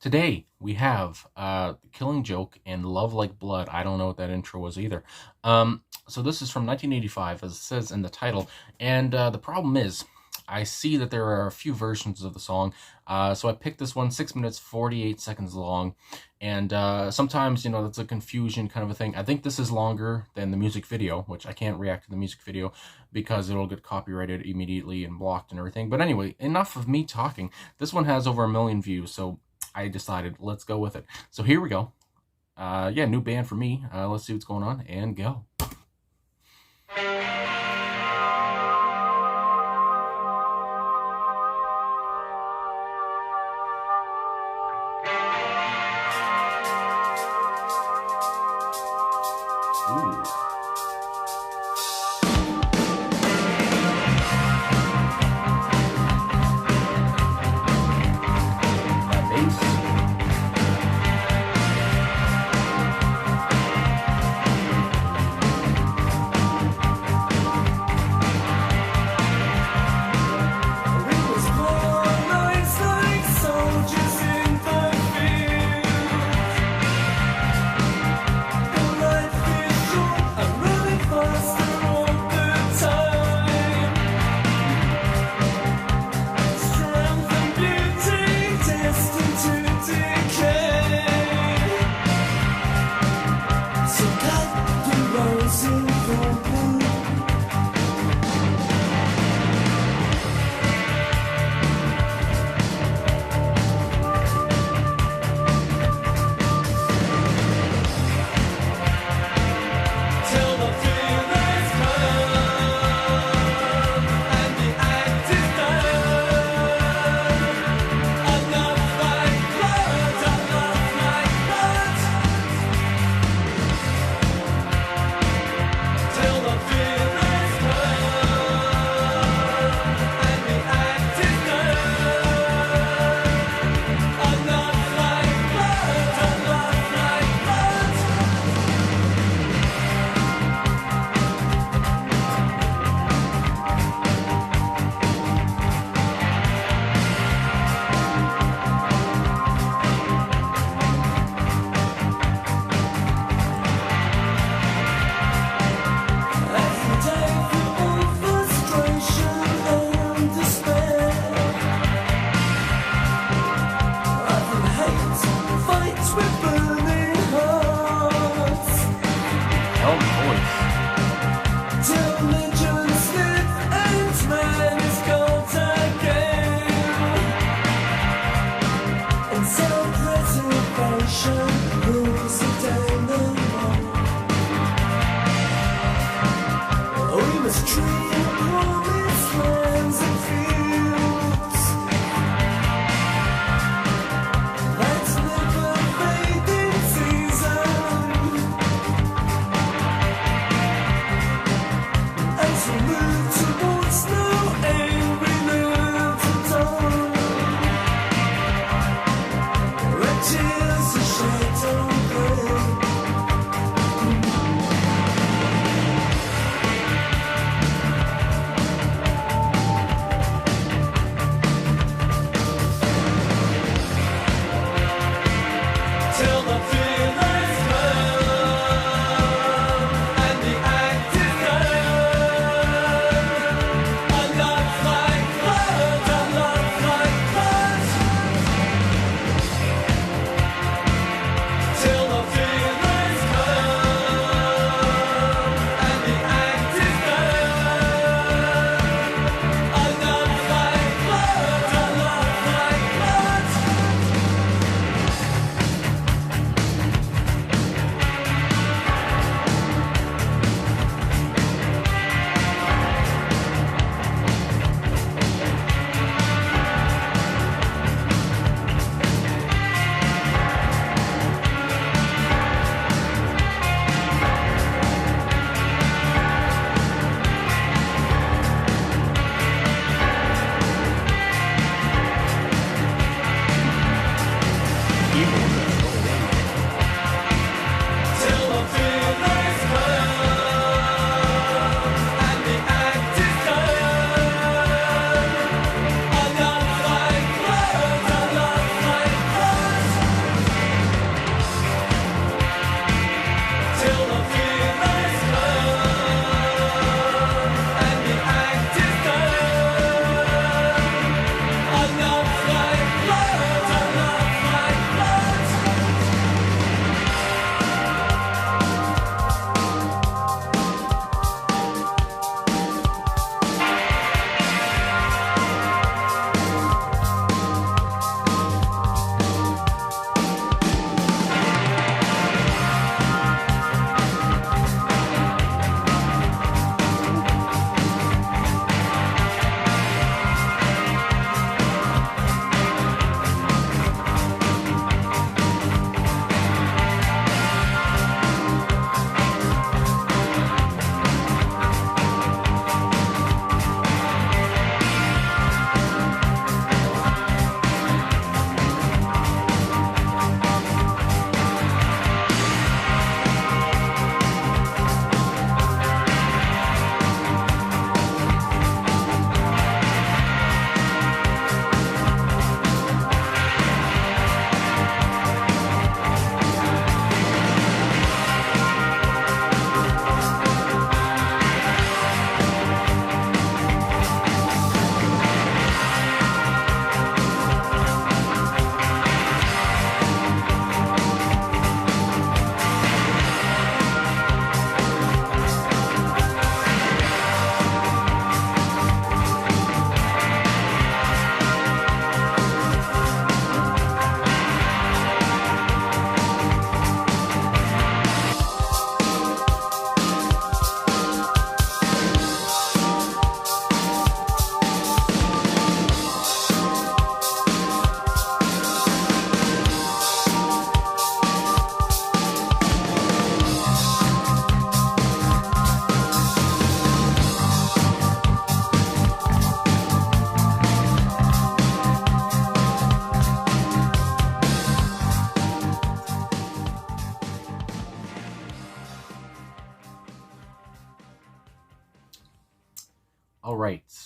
Today we have Killing Joke and Love Like Blood. I don't know what that intro was either. So this is from 1985, as it says in the title. And the problem is, I see that there are a few versions of the song. So I picked this one, 6 minutes, 48 seconds long. And sometimes, that's a confusion kind of a thing. I think this is longer than the music video, which I can't react to the music video because it'll get copyrighted immediately and blocked and everything. But anyway, enough of me talking. This one has over 1 million views, so I decided let's go with it. So here we go. Yeah, new band for me. Let's see what's going on and go. Ooh. That bass.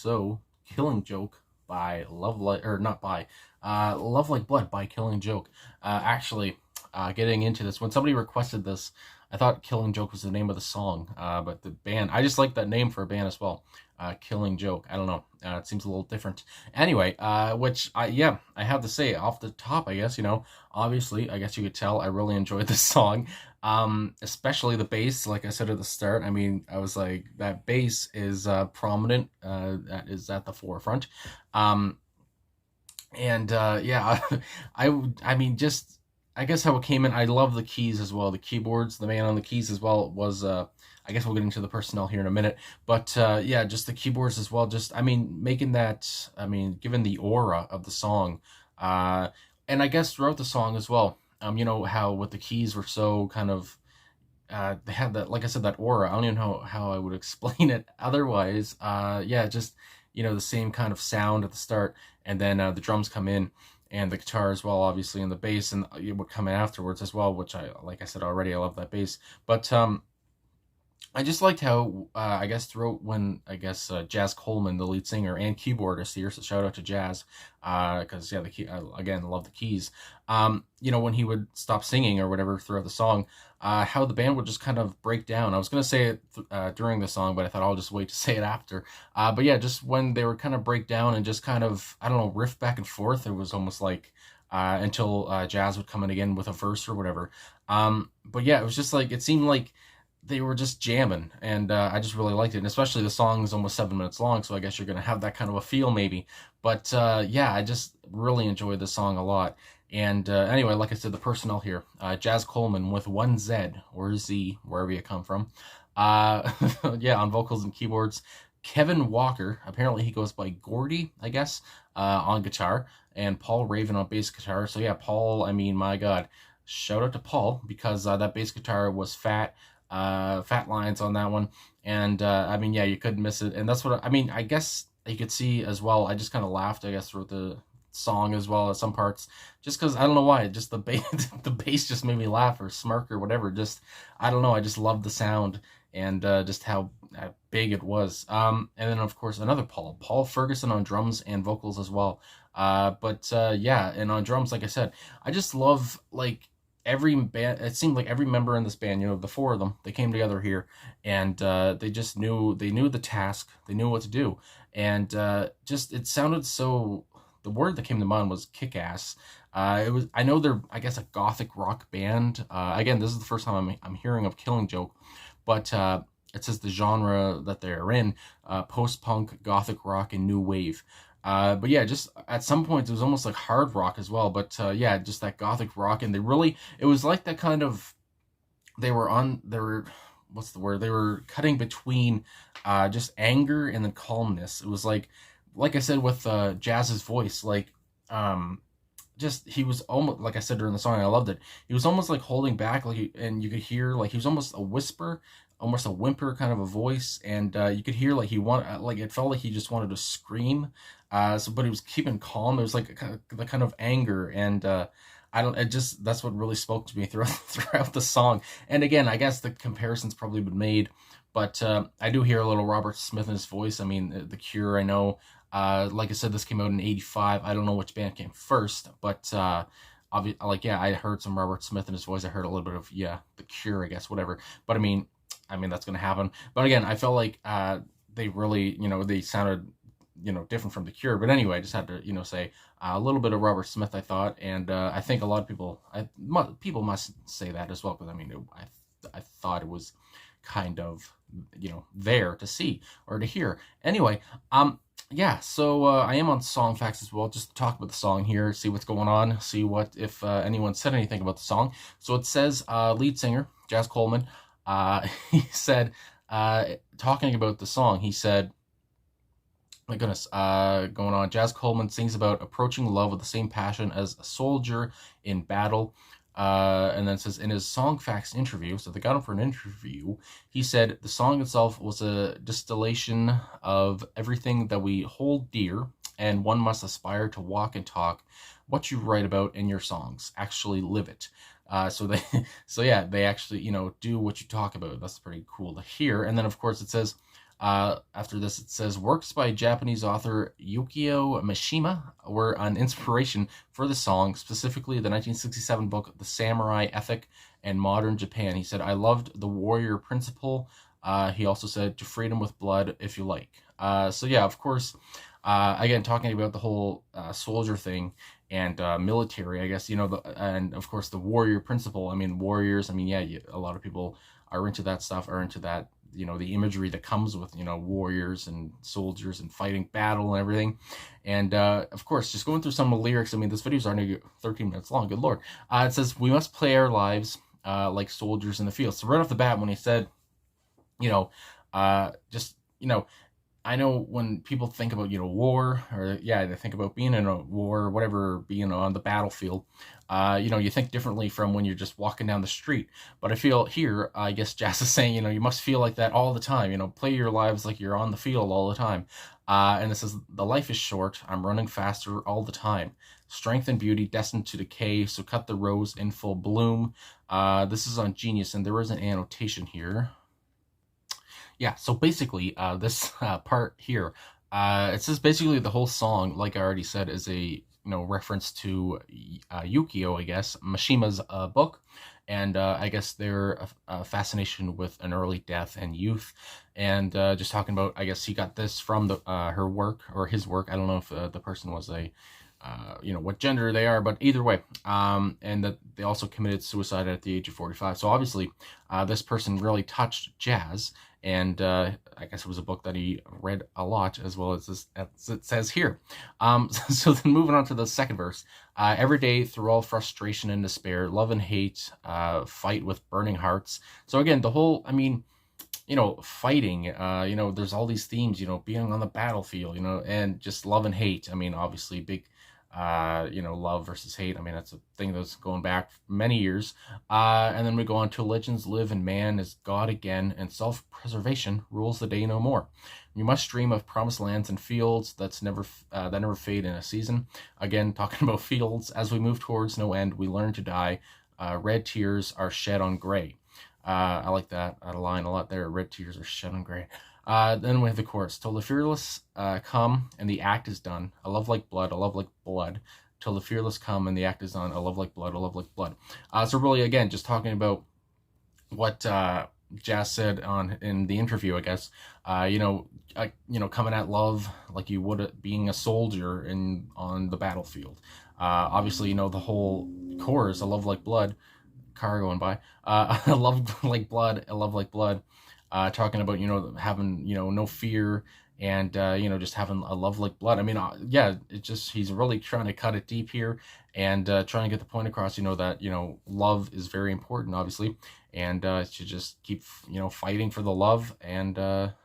So, Killing Joke by Love Like, or not by, Love Like Blood by Killing Joke. Actually, getting into this, when somebody requested this, I thought Killing Joke was the name of the song, but the band, I just like that name for a band as well. Killing Joke. I don't know. It seems a little different. Anyway, yeah, I have to say off the top, I guess, obviously, I guess you could tell I really enjoyed this song. Especially the bass, like I said at the start. I mean, I was like, that bass is prominent, that is at the forefront. Um, and yeah, I mean, just I guess how it came in. I love the keys as well. The keyboards, the man on the keys as well was. I guess we'll get into the personnel here in a minute, but yeah, just the keyboards as well. Just I mean, making that. I mean, given the aura of the song, and I guess throughout the song as well. How with the keys were so kind of they had that, like I said, that aura. I don't even know how I would explain it otherwise. Yeah, just the same kind of sound at the start, and then the drums come in, and the guitar as well, obviously, and the bass, and it would come in afterwards as well. Which like I said already, I love that bass. But I just liked how I guess throughout when I guess Jazz Coleman, the lead singer and keyboardist here, so shout out to Jazz, because yeah, the key again love the keys. When he would stop singing or whatever throughout the song, how the band would just kind of break down. I was gonna say it during the song, but I thought I'll just wait to say it after. But yeah, just when they would kind of break down and just kind of I don't know riff back and forth. It was almost like until Jazz would come in again with a verse or whatever. But yeah, it was just like it seemed like they were just jamming, and I just really liked it. And especially the song is almost 7 minutes long, so I guess you're gonna have that kind of a feel maybe. But yeah, I just really enjoyed this song a lot. And anyway, like I said, the personnel here, Jazz Coleman with one Z or Z, wherever you come from. Uh, yeah, on vocals and keyboards. Kevin Walker, apparently he goes by Gordy, I guess, on guitar, and Paul Raven on bass guitar. So yeah, Paul, I mean, my God, shout out to Paul because that bass guitar was fat. Fat lines on that one, and I mean, yeah, you couldn't miss it, and that's what I mean. I guess you could see as well. I just kind of laughed, I guess, through the song as well as some parts, just because I don't know why. Just the bass, the bass just made me laugh or smirk or whatever. Just I don't know. I just loved the sound and just how big it was. And then of course another Paul Ferguson on drums and vocals as well. But yeah, and on drums, like I said, I just love like every band. It seemed like every member in this band, the four of them, they came together here, and they just knew the task, they knew what to do, and just it sounded so. The word that came to mind was kick-ass. It was. I know they're, I guess, a gothic rock band. Again, this is the first time I'm hearing of Killing Joke, but it says the genre that they're in: post-punk, gothic rock, and new wave. But yeah, just at some points it was almost like hard rock as well. But yeah, just that gothic rock, and it was like that kind of, what's the word? They were cutting between just anger and then calmness. It was like I said with Jazz's voice, like just he was almost, like I said during the song, I loved it. He was almost like holding back, and you could hear like he was almost a whisper, almost a whimper kind of a voice, and you could hear like it felt like he just wanted to scream. But he was keeping calm. It was like the kind of anger, and I don't. It just that's what really spoke to me throughout the song. And again, I guess the comparison's probably been made, but I do hear a little Robert Smith in his voice. I mean, The Cure, I know. Like I said, this came out in '85. I don't know which band came first, but yeah, I heard some Robert Smith in his voice. I heard a little bit of The Cure, I guess, whatever. But I mean that's gonna happen. But again, I felt like they really, they sounded, different from The Cure. But anyway, I just had to, say a little bit of Robert Smith, I thought, and I think a lot of people must say that as well. Because I mean, I thought it was kind of, there to see or to hear. Anyway, yeah, so I am on Song Facts as well, just to talk about the song here, see what's going on, see what if anyone said anything about the song. So it says lead singer Jazz Coleman, he said, talking about the song, he said, my goodness, going on, Jazz Coleman sings about approaching love with the same passion as a soldier in battle. And then it says in his Song Facts interview, so they got him for an interview, he said the song itself was a distillation of everything that we hold dear, and one must aspire to walk and talk what you write about in your songs, actually live it. So yeah, they actually, do what you talk about. That's pretty cool to hear. And then of course it says, After this, it says works by Japanese author Yukio Mishima were an inspiration for the song, specifically the 1967 book The Samurai Ethic and Modern Japan. He said, I loved the warrior principle. He also said, to freedom with blood if you like. So yeah, of course, again, talking about the whole soldier thing and military, I guess, and of course the warrior principle. I mean, warriors, I mean, yeah, a lot of people are into that stuff, are into that, the imagery that comes with, warriors and soldiers and fighting battle and everything. And of course, just going through some of the lyrics, I mean, this video is already 13 minutes long, good lord. It says, we must play our lives like soldiers in the field. So right off the bat, when he said, just, I know when people think about, war, or yeah, they think about being in a war or whatever, being on the battlefield, you think differently from when you're just walking down the street. But I feel here, I guess Jazz is saying, you must feel like that all the time, play your lives like you're on the field all the time. And it says, the life is short, I'm running faster all the time. Strength and beauty destined to decay, so cut the rose in full bloom. This is on Genius, and there is an annotation here. Yeah, so basically, this part here, it says basically the whole song, like I already said, is a reference to Yukio, I guess, Mishima's book, and I guess their fascination with an early death and youth, and just talking about, I guess he got this from the her work or his work. I don't know if the person was a what gender they are, but either way, and that they also committed suicide at the age of 45. So obviously, this person really touched Jazz, and I guess it was a book that he read a lot, as well as this, as it says here. So then moving on to the second verse, every day through all frustration and despair, love and hate, fight with burning hearts. So again, the whole, I mean, fighting, there's all these themes, being on the battlefield, and just love and hate. I mean, obviously big, love versus hate. I mean, that's a thing that's going back many years. And then we go on to legends live and man is God again, and self-preservation rules the day no more. You must dream of promised lands and fields that never fade in a season. Again, talking about fields, as we move towards no end, we learn to die. Red tears are shed on gray. I like that line a lot there. Red tears are shed on gray. Then we have the chorus. Till the fearless come and the act is done. A love like blood, a love like blood. Till the fearless come and the act is done. A love like blood, a love like blood. So really, again, just talking about what Jazz said in the interview, I guess. Coming at love like you would being a soldier on the battlefield. Obviously, the whole chorus, a love like blood. Car going by, a love like blood, a love like blood, talking about, having, no fear, and, just having a love like blood. I mean, yeah, he's really trying to cut it deep here, and trying to get the point across, that, love is very important, obviously, and to just keep, fighting for the love, and,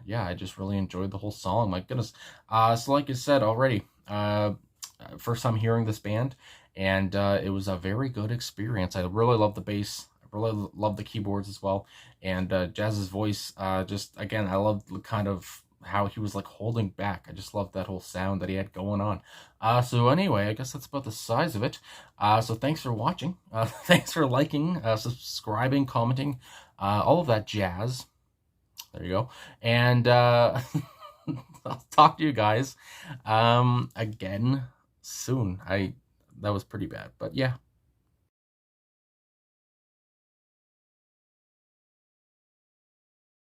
yeah, I just really enjoyed the whole song, my goodness. So like I said already, first time hearing this band, and it was a very good experience. I really love the bass. I really love the keyboards as well. And Jazz's voice, just, again, I love kind of how he was like holding back. I just loved that whole sound that he had going on. So anyway, I guess that's about the size of it. So thanks for watching. Thanks for liking, subscribing, commenting, all of that jazz. There you go. And I'll talk to you guys again soon. That was pretty bad, but yeah.